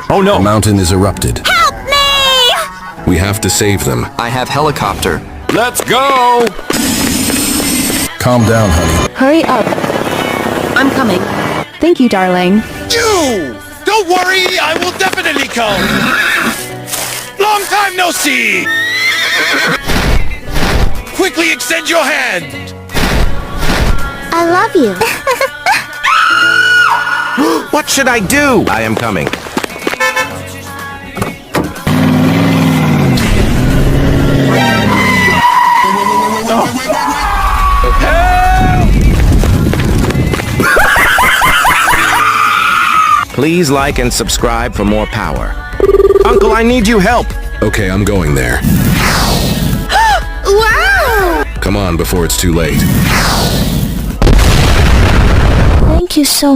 Oh no! The mountain is erupted. Help me! We have to save them. I have helicopter. Let's go! Calm down, honey. Hurry up. I'm coming. Thank you, darling. You! Don't worry, I will definitely come! Long time no see! Quickly extend your hand! I love you. What should I do? I am coming. Please like and subscribe for more power. Uncle, I need you help. Okay, I'm going there. Wow! Come on before it's too late. Thank you so much.